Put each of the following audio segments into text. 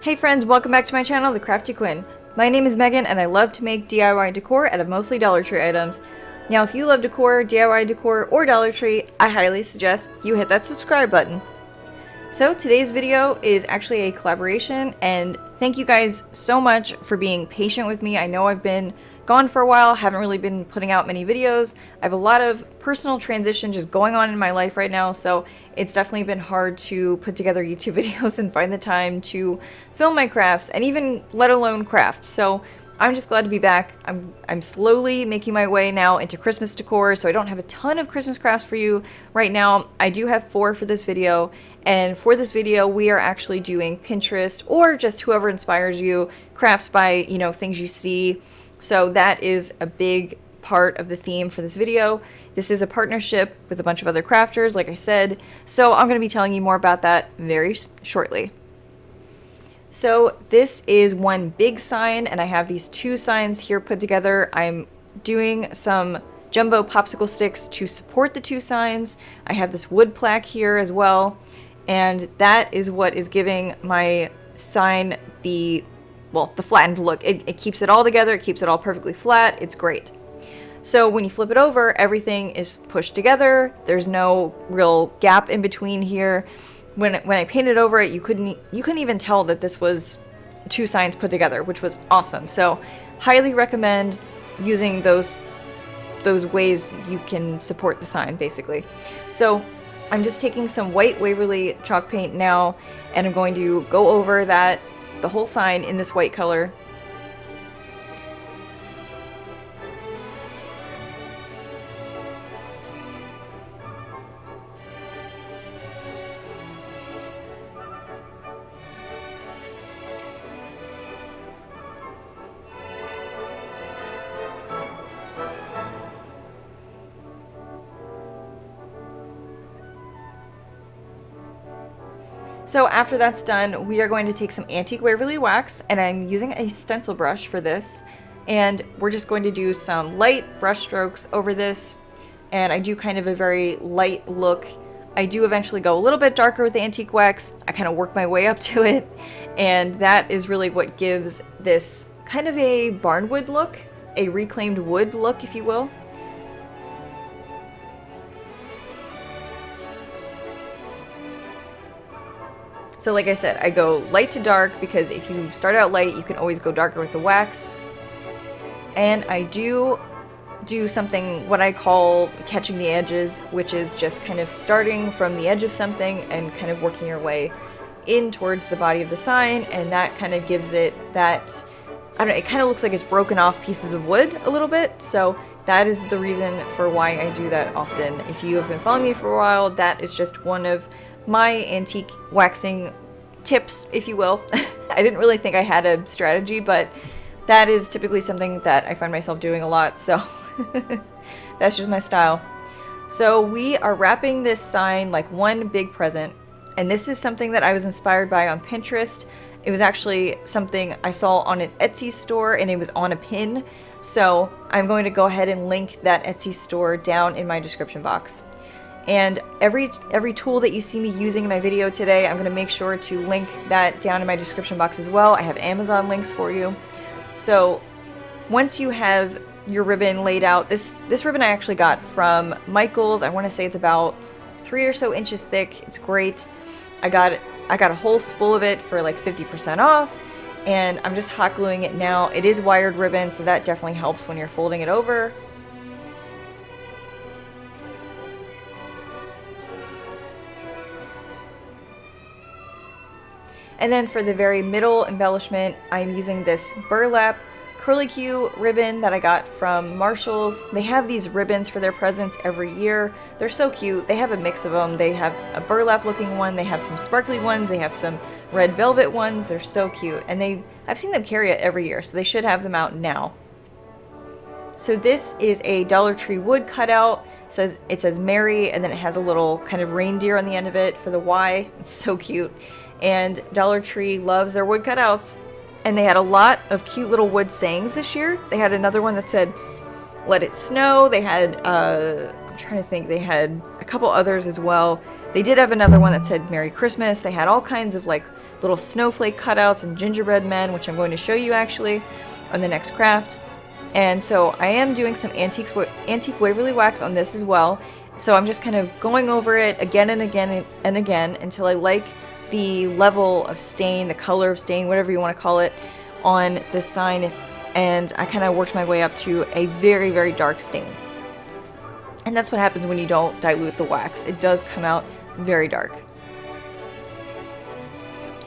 Hey friends, welcome back to my channel, the CraftyQuinn. My name is Megan and I love to make DIY decor out of mostly Dollar Tree items. Now if you love decor, DIY decor, or Dollar Tree, I highly suggest you hit that subscribe button. So today's video is actually a collaboration, and thank you guys so much for being patient with me. I know I've been gone for a while, haven't really been putting out many videos. I have a lot of personal transition just going on in my life right now, so it's definitely been hard to put together YouTube videos and find the time to film my crafts and even let alone craft. So I'm just glad to be back. I'm slowly making my way now into Christmas decor, so I don't have a ton of Christmas crafts for you right now. I do have 4 for this video, and for this video we are actually doing Pinterest or just whoever inspires you, crafts by, things you see. So that is a big part of the theme for this video. This is a partnership with a bunch of other crafters, like I said, so I'm going to be telling you more about that very shortly. So this is one big sign, and I have these 2 signs here put together. I'm doing some jumbo popsicle sticks to support the 2 signs. I have this wood plaque here as well, and that is what is giving my sign the flattened look. It keeps it all together, it keeps it all perfectly flat, it's great. So when you flip it over, everything is pushed together. There's no real gap in between here. When I painted over it, you couldn't even tell that this was 2 signs put together, which was awesome. So highly recommend using those ways you can support the sign, basically. So I'm just taking some white Waverly chalk paint now, and I'm going to go over the whole sign in this white color. So after that's done, we are going to take some antique Waverly wax, and I'm using a stencil brush for this, and we're just going to do some light brush strokes over this, and I do kind of a very light look. I do eventually go a little bit darker with the antique wax. I kind of work my way up to it, and that is really what gives this kind of a barnwood look, a reclaimed wood look, if you will. So like I said, I go light to dark because if you start out light, you can always go darker with the wax. And I do something what I call catching the edges, which is just kind of starting from the edge of something and kind of working your way in towards the body of the sign, and that kind of gives it that, I don't know, it kind of looks like it's broken off pieces of wood a little bit. So that is the reason for why I do that often. If you have been following me for a while, that is just one of my antique waxing tips, if you will. I didn't really think I had a strategy, but that is typically something that I find myself doing a lot, so that's just my style. So we are wrapping this sign like one big present, and this is something that I was inspired by on Pinterest. It was actually something I saw on an Etsy store, and it was on a pin, so I'm going to go ahead and link that Etsy store down in my description box. And every tool that you see me using in my video today, I'm going to make sure to link that down in my description box as well. I have Amazon links for you. So once you have your ribbon laid out, this ribbon I actually got from Michael's. I want to say it's about 3 or so inches thick. It's great. I got a whole spool of it for like 50% off, and I'm just hot gluing it now. It is wired ribbon, so that definitely helps when you're folding it over. And then for the very middle embellishment, I'm using this burlap curlicue ribbon that I got from Marshall's. They have these ribbons for their presents every year. They're so cute. They have a mix of them. They have a burlap looking one, they have some sparkly ones, they have some red velvet ones. They're so cute, and I've seen them carry it every year, so they should have them out now. So this is a Dollar Tree wood cutout. It says Mary, and then it has a little kind of reindeer on the end of it for the Y. It's so cute. And Dollar Tree loves their wood cutouts, and they had a lot of cute little wood sayings this year. They had another one that said "Let it snow." They had I'm trying to think, they had a couple others as well. They did have another one that said Merry Christmas. They had all kinds of like little snowflake cutouts and gingerbread men, which I'm going to show you actually on the next craft. And so I am doing some antique Waverly wax on this as well. So I'm just kind of going over it again and again and again until I like the level of stain, the color of stain, whatever you want to call it, on this sign. And I kind of worked my way up to a very, very dark stain. And that's what happens when you don't dilute the wax. It does come out very dark.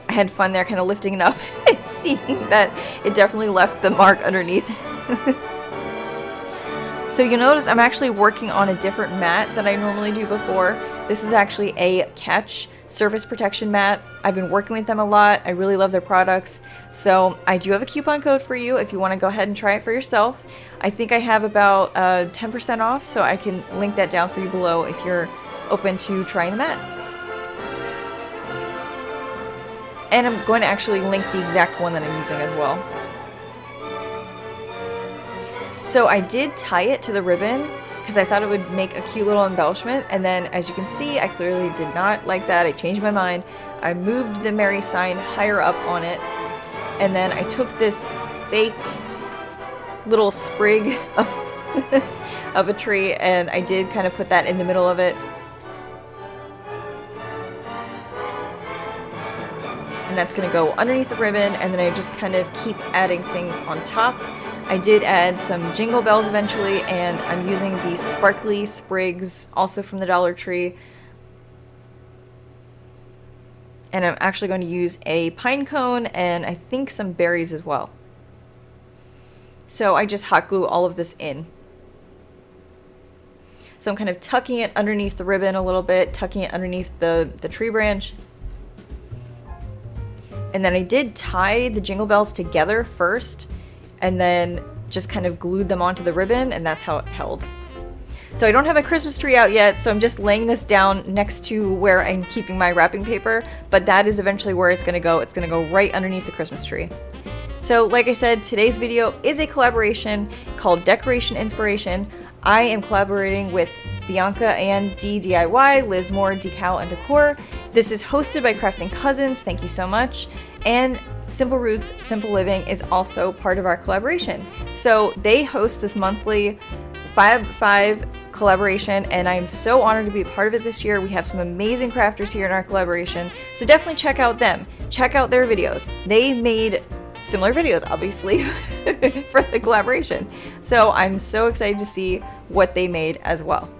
I had fun there kind of lifting it up and seeing that it definitely left the mark underneath. So you notice I'm actually working on a different mat than I normally do before. This is actually a Catch surface protection mat. I've been working with them a lot. I really love their products. So I do have a coupon code for you if you want to go ahead and try it for yourself. I think I have about 10% off, so I can link that down for you below if you're open to trying the mat. And I'm going to actually link the exact one that I'm using as well. So I did tie it to the ribbon because I thought it would make a cute little embellishment, and then as you can see, I clearly did not like that. I changed my mind. I moved the Merry sign higher up on it, and then I took this fake little sprig of, of a tree, and I did kind of put that in the middle of it. And that's going to go underneath the ribbon, and then I just kind of keep adding things on top. I did add some jingle bells eventually, and I'm using these sparkly sprigs, also from the Dollar Tree. And I'm actually going to use a pine cone and I think some berries as well. So I just hot glue all of this in. So I'm kind of tucking it underneath the ribbon a little bit, tucking it underneath the tree branch. And then I did tie the jingle bells together first, and then just kind of glued them onto the ribbon, and that's how it held. So I don't have my Christmas tree out yet, so I'm just laying this down next to where I'm keeping my wrapping paper, but that is eventually where it's gonna go. It's gonna go right underneath the Christmas tree. So like I said, today's video is a collaboration called Decoration Inspiration. I am collaborating with Bianca and DIY, Liz Moore Decal and Decor. This is hosted by Crafting Cousins, thank you so much. And Simple Roots, Simple Living is also part of our collaboration. So they host this monthly 5 collaboration, and I'm so honored to be a part of it this year. We have some amazing crafters here in our collaboration, so definitely check out them. Check out their videos. They made similar videos, obviously, for the collaboration. So I'm so excited to see what they made as well.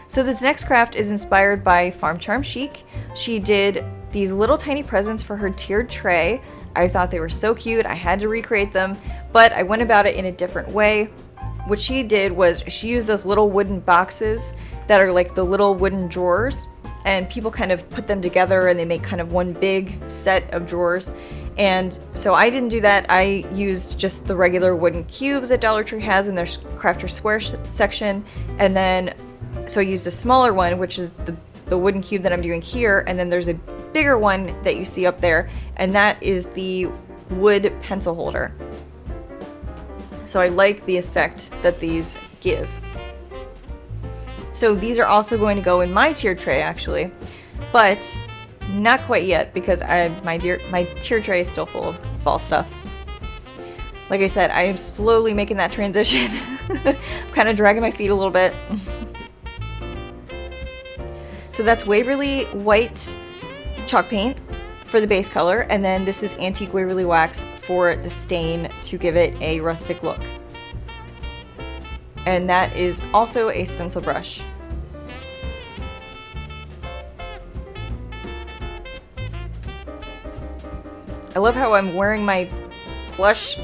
So this next craft is inspired by Farm Charm Chic. She did these little tiny presents for her tiered tray. I thought they were so cute. I had to recreate them, but I went about it in a different way. What she did was she used those little wooden boxes that are like the little wooden drawers, and people kind of put them together and they make kind of one big set of drawers. And so I didn't do that. I used just the regular wooden cubes that Dollar Tree has in their Crafter Square section, and then so I used a smaller one, which is the wooden cube that I'm doing here, and then there's a bigger one that you see up there, and that is the wood pencil holder. So I like the effect that these give. So these are also going to go in my tiered tray actually, but not quite yet because my tiered tray is still full of fall stuff. Like I said, I am slowly making that transition. I'm kind of dragging my feet a little bit. So that's Waverly White chalk paint for the base color, and then this is Antique Waverly Wax for the stain to give it a rustic look. And that is also a stencil brush. I love how I'm wearing my plush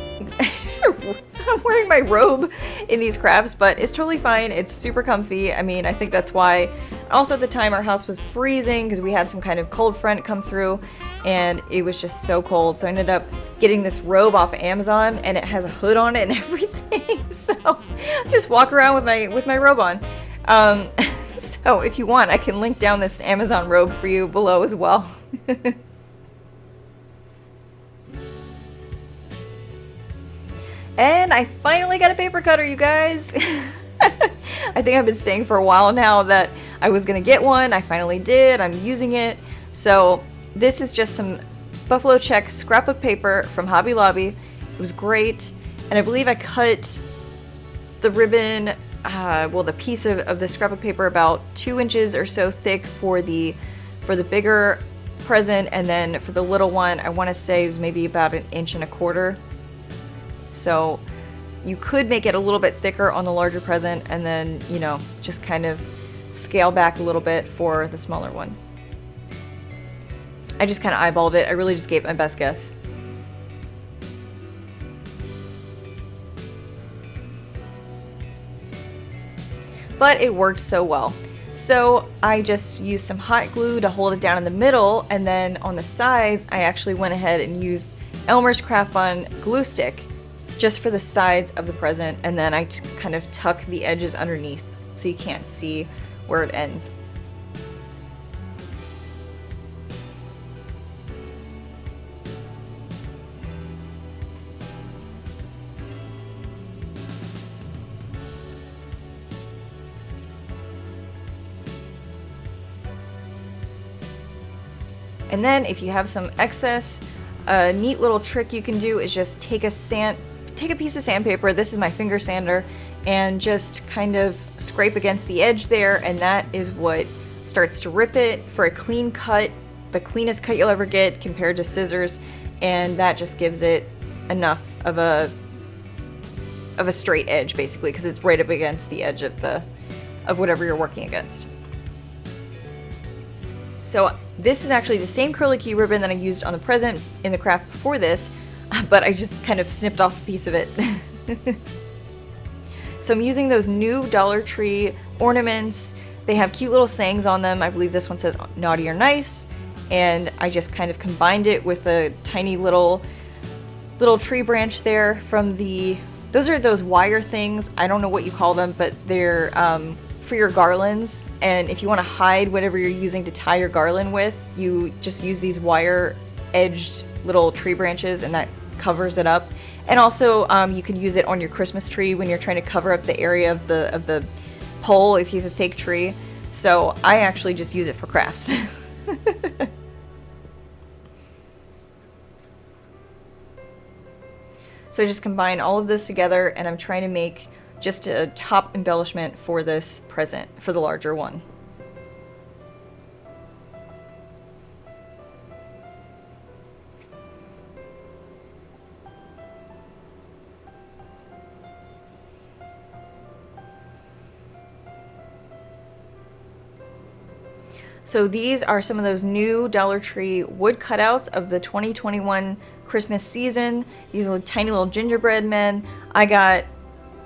I'm wearing my robe in these crafts, but it's totally fine. It's super comfy. I mean, I think that's why. Also at the time our house was freezing because we had some kind of cold front come through and it was just so cold. So I ended up getting this robe off of Amazon, and it has a hood on it and everything. So I just walk around with my robe on. So if you want, I can link down this Amazon robe for you below as well. And I finally got a paper cutter, you guys. I think I've been saying for a while now that I was gonna get one, I finally did, I'm using it. So this is just some buffalo check scrapbook paper from Hobby Lobby. It was great, and I believe I cut the ribbon, well, the piece of the scrapbook paper about 2 inches or so thick for the bigger present, and then for the little one, I want to say it was maybe about 1.25 inches. So you could make it a little bit thicker on the larger present, and then, you know, just kind of scale back a little bit for the smaller one. I just kind of eyeballed it. I really just gave my best guess. But it worked so well. So I just used some hot glue to hold it down in the middle, and then on the sides I actually went ahead and used Elmer's Craft Bond glue stick just for the sides of the present, and then I kind of tuck the edges underneath so you can't see where it ends. And then if you have some excess, a neat little trick you can do is just take a piece of sandpaper, this is my finger sander, and just kind of scrape against the edge there, and that is what starts to rip it for a clean cut, the cleanest cut you'll ever get compared to scissors, and that just gives it enough of a straight edge basically, because it's right up against the edge of whatever you're working against. So this is actually the same curlicue ribbon that I used on the present in the craft before this, but I just kind of snipped off a piece of it. So I'm using those new Dollar Tree ornaments. They have cute little sayings on them. I believe this one says naughty or nice, and I just kind of combined it with a tiny little tree branch there from those are those wire things. I don't know what you call them, but they're for your garlands, and if you want to hide whatever you're using to tie your garland with, you just use these wire edged little tree branches, and that covers it up. And also you can use it on your Christmas tree when you're trying to cover up the area of the pole if you have a fake tree. So I actually just use it for crafts. So I just combine all of this together, and I'm trying to make just a top embellishment for this present, for the larger one. So these are some of those new Dollar Tree wood cutouts of the 2021 Christmas season. These are tiny little gingerbread men. I got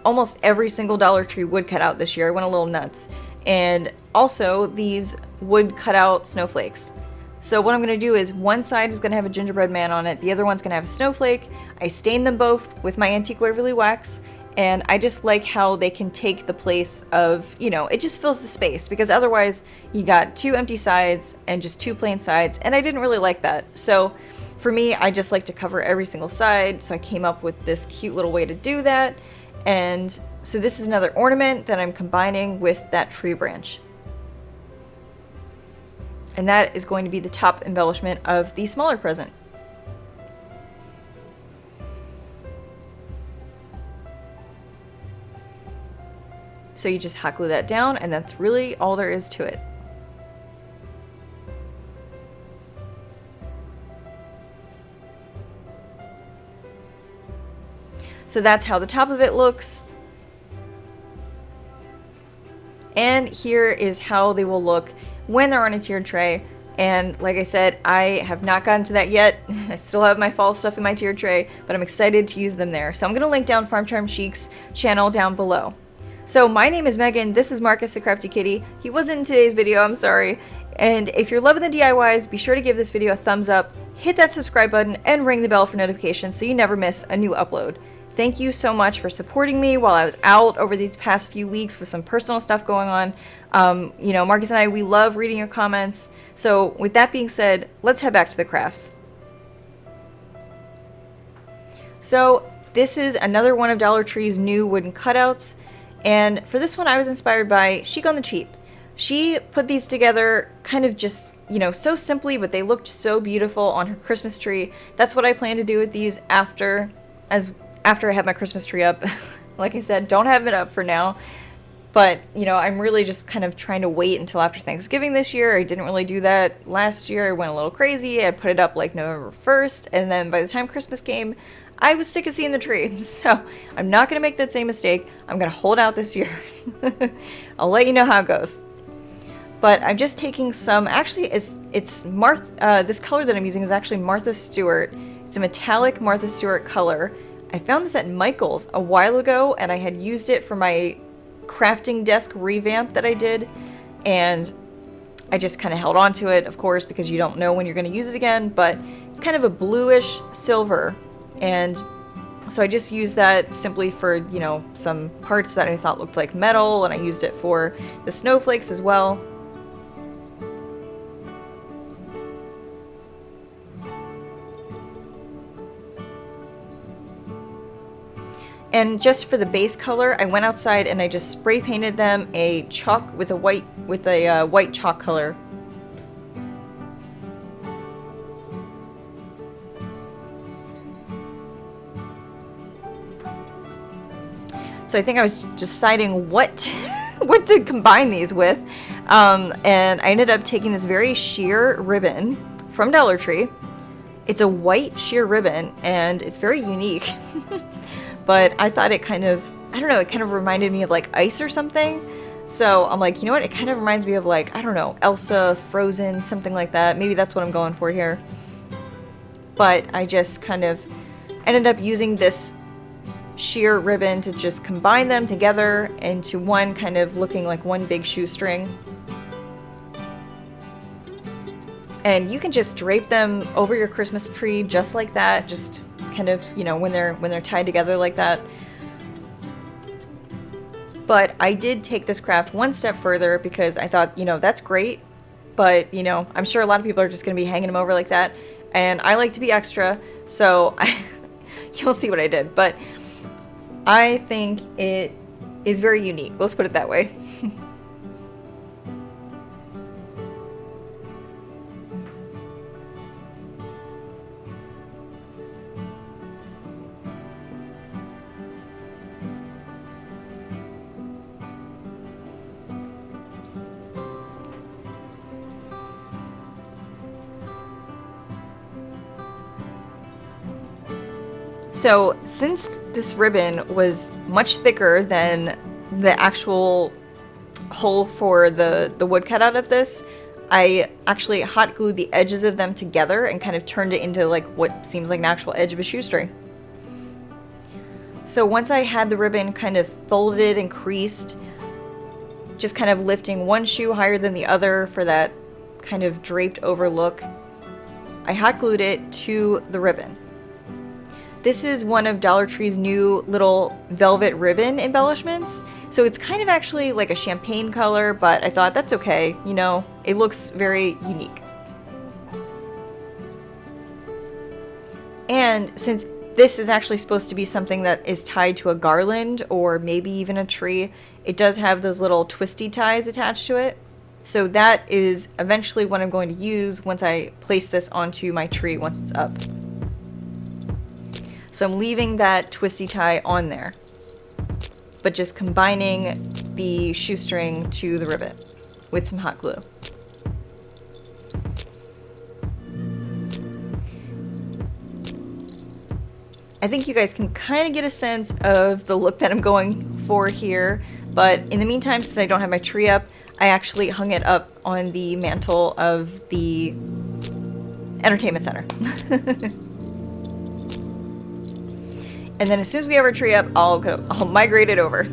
almost every single Dollar Tree wood cutout this year. I went a little nuts. And also these wood cutout snowflakes. So what I'm going to do is one side is going to have a gingerbread man on it. The other one's going to have a snowflake. I stained them both with my Antique Waverly wax. And I just like how they can take the place of, you know, it just fills the space, because otherwise you got two empty sides and just two plain sides, and I didn't really like that. So for me, I just like to cover every single side, so I came up with this cute little way to do that. And so this is another ornament that I'm combining with that tree branch. And that is going to be the top embellishment of the smaller present. So you just hot glue that down, and that's really all there is to it. So that's how the top of it looks. And here is how they will look when they're on a tiered tray. And like I said, I have not gotten to that yet. I still have my fall stuff in my tiered tray, but I'm excited to use them there. So I'm going to link down Farm Charm Chic's channel down below. So my name is Megan, this is Marcus the Crafty Kitty. He wasn't in today's video, I'm sorry. And if you're loving the DIYs, be sure to give this video a thumbs up, hit that subscribe button, and ring the bell for notifications so you never miss a new upload. Thank you so much for supporting me while I was out over these past few weeks with some personal stuff going on. You know, Marcus and I, we love reading your comments. So with that being said, let's head back to the crafts. So this is another one of Dollar Tree's new wooden cutouts. And for this one, I was inspired by Chic on the Cheap. She put these together kind of just, you know, so simply, but they looked so beautiful on her Christmas tree. That's what I plan to do with these after I have my Christmas tree up. Like I said, don't have it up for now. But, you know, I'm really just kind of trying to wait until after Thanksgiving this year. I didn't really do that last year. I went a little crazy. I put it up like November 1st. And then by the time Christmas came, I was sick of seeing the tree. So I'm not going to make that same mistake. I'm going to hold out this year. I'll let you know how it goes. But I'm just taking some, actually it's Martha, this color that I'm using is actually Martha Stewart. It's a metallic Martha Stewart color. I found this at Michael's a while ago, and I had used it for my crafting desk revamp that I did, and I just kind of held on to it, of course, because you don't know when you're going to use it again, but it's kind of a bluish silver, and so I just used that simply for, you know, some parts that I thought looked like metal, and I used it for the snowflakes as well. And just for the base color, I went outside and I just spray painted them a chalk with a white chalk color. So I think I was deciding what to combine these with, and I ended up taking this very sheer ribbon from Dollar Tree. It's a white sheer ribbon and it's very unique. But I thought it kind of, I don't know, it kind of reminded me of like ice or something. So I'm like, you know what? It kind of reminds me of like, I don't know, Elsa, Frozen, something like that. Maybe that's what I'm going for here. But I just kind of ended up using this sheer ribbon to just combine them together into one, kind of looking like one big shoestring. And you can just drape them over your Christmas tree just like that, just kind of, you know, when they're tied together like that. But I did take this craft one step further because I thought, you know, that's great, but, you know, I'm sure a lot of people are just going to be hanging them over like that, and I like to be extra, so you'll see what I did. But I think it is very unique, let's put it that way. So since this ribbon was much thicker than the actual hole for the wood cutout of this, I actually hot glued the edges of them together and kind of turned it into like what seems like an actual edge of a shoestring. So once I had the ribbon kind of folded and creased, just kind of lifting one shoe higher than the other for that kind of draped over look, I hot glued it to the ribbon. This is one of Dollar Tree's new little velvet ribbon embellishments. So it's kind of actually like a champagne color, but I thought that's okay, you know, it looks very unique. And since this is actually supposed to be something that is tied to a garland or maybe even a tree, it does have those little twisty ties attached to it. So that is eventually what I'm going to use once I place this onto my tree once it's up. So I'm leaving that twisty tie on there, but just combining the shoestring to the ribbon with some hot glue. I think you guys can kind of get a sense of the look that I'm going for here, but in the meantime, since I don't have my tree up, I actually hung it up on the mantle of the entertainment center. And then as soon as we have our tree up, I'll migrate it over.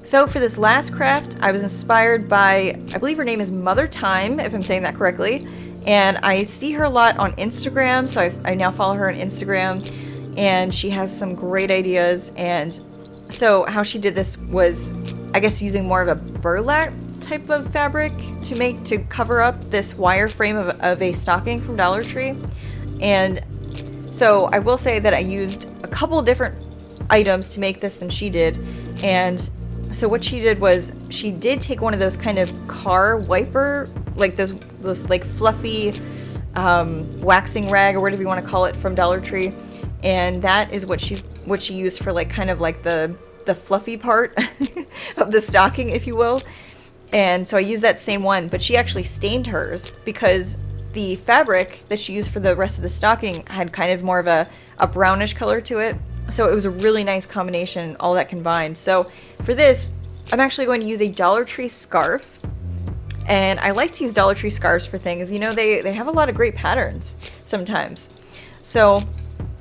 So for this last craft, I was inspired by, I believe her name is Mother Time, if I'm saying that correctly. And I see her a lot on Instagram, so I now follow her on Instagram. And she has some great ideas. And so how she did this was, I guess, using more of a burlap type of fabric to cover up this wireframe of a stocking from Dollar Tree. And so I will say that I used a couple different items to make this than she did, And so what she did was she did take one of those kind of car wiper, like those like fluffy waxing rag or whatever you want to call it from Dollar Tree, and that is what she used for like kind of like the fluffy part of the stocking, if you will. And so I used that same one, but she actually stained hers because the fabric that she used for the rest of the stocking had kind of more of a brownish color to it. So it was a really nice combination, all that combined. So for this, I'm actually going to use a Dollar Tree scarf. And I like to use Dollar Tree scarves for things. You know, they have a lot of great patterns sometimes. So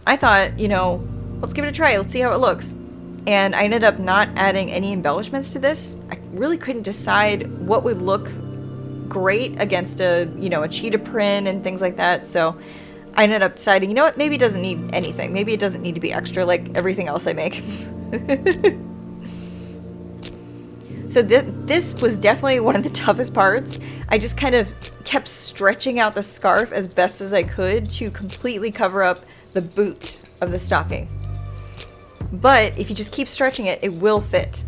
I thought, you know, let's give it a try. Let's see how it looks. And I ended up not adding any embellishments to this. I really couldn't decide what would look great against a cheetah print and things like that. So I ended up deciding, you know what, maybe it doesn't need anything. Maybe it doesn't need to be extra like everything else I make. So this was definitely one of the toughest parts. I just kind of kept stretching out the scarf as best as I could to completely cover up the boot of the stocking. But if you just keep stretching it, it will fit.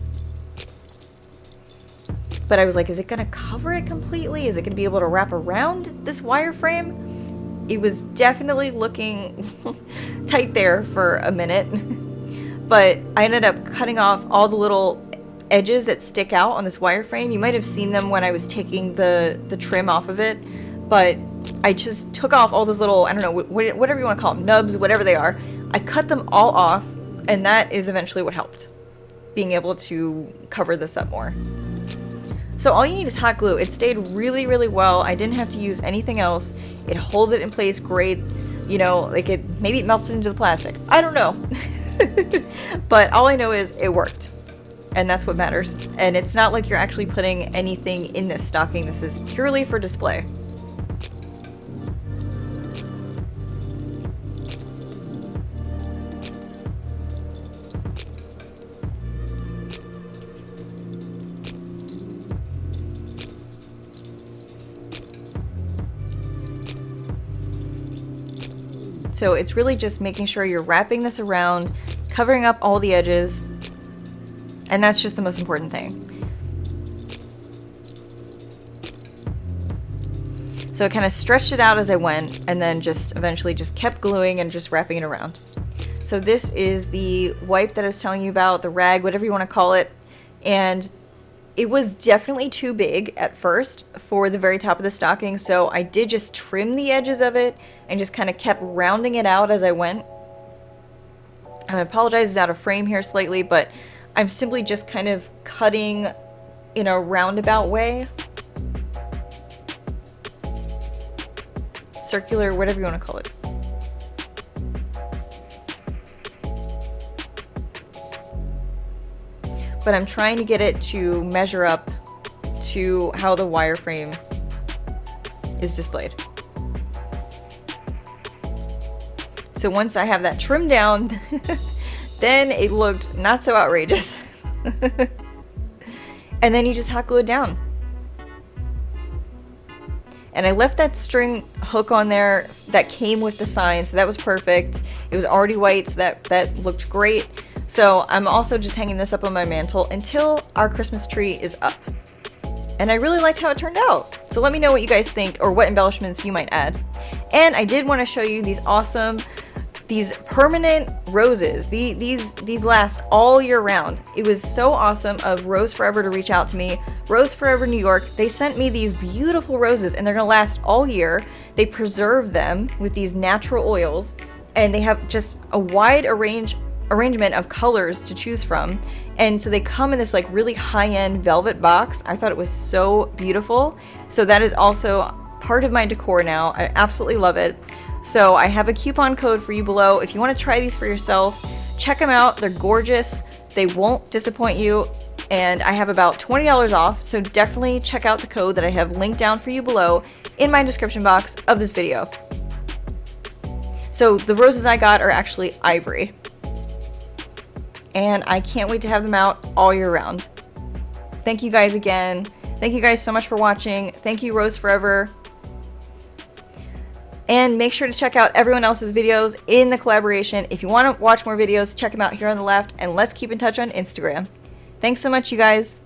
But I was like, is it going to cover it completely? Is it going to be able to wrap around this wireframe? It was definitely looking tight there for a minute. But I ended up cutting off all the little edges that stick out on this wireframe. You might have seen them when I was taking the trim off of it. But I just took off all those little, I don't know, whatever you want to call them, nubs, whatever they are. I cut them all off, and that is eventually what helped, being able to cover this up more. So all you need is hot glue. It stayed really, really well. I didn't have to use anything else. It holds it in place great. You know, like maybe it melts into the plastic. I don't know. But all I know is it worked. And that's what matters. And it's not like you're actually putting anything in this stocking. This is purely for display. So it's really just making sure you're wrapping this around, covering up all the edges, and that's just the most important thing. So I kind of stretched it out as I went, and then just eventually just kept gluing and just wrapping it around. So this is the wipe that I was telling you about, the rag, whatever you want to call it, and it was definitely too big at first for the very top of the stocking, so I did just trim the edges of it and just kind of kept rounding it out as I went. I apologize, it's out of frame here slightly, but I'm simply just kind of cutting in a roundabout way. Circular, whatever you want to call it. But I'm trying to get it to measure up to how the wireframe is displayed. So once I have that trimmed down, then it looked not so outrageous. And then you just hot glue it down. And I left that string hook on there that came with the sign, so that was perfect. It was already white, so that looked great. So I'm also just hanging this up on my mantle until our Christmas tree is up. And I really liked how it turned out. So let me know what you guys think or what embellishments you might add. And I did want to show you these awesome, these permanent roses. These last all year round. It was so awesome of Rose Forever to reach out to me. Rose Forever New York, they sent me these beautiful roses and they're gonna last all year. They preserve them with these natural oils and they have just a wide arrangement of colors to choose from, and so they come in this like really high-end velvet box. I thought it was so beautiful. So that is also part of my decor now. I absolutely love it. So I have a coupon code for you below if you want to try these for yourself. Check them out. They're gorgeous. They won't disappoint you, and I have about $20 off, so definitely check out the code that I have linked down for you below in my description box of this video. So the roses I got are actually ivory. And I can't wait to have them out all year round. Thank you guys again. Thank you guys so much for watching. Thank you, Rose Forever. And make sure to check out everyone else's videos in the collaboration. If you want to watch more videos, check them out here on the left. And let's keep in touch on Instagram. Thanks so much, you guys.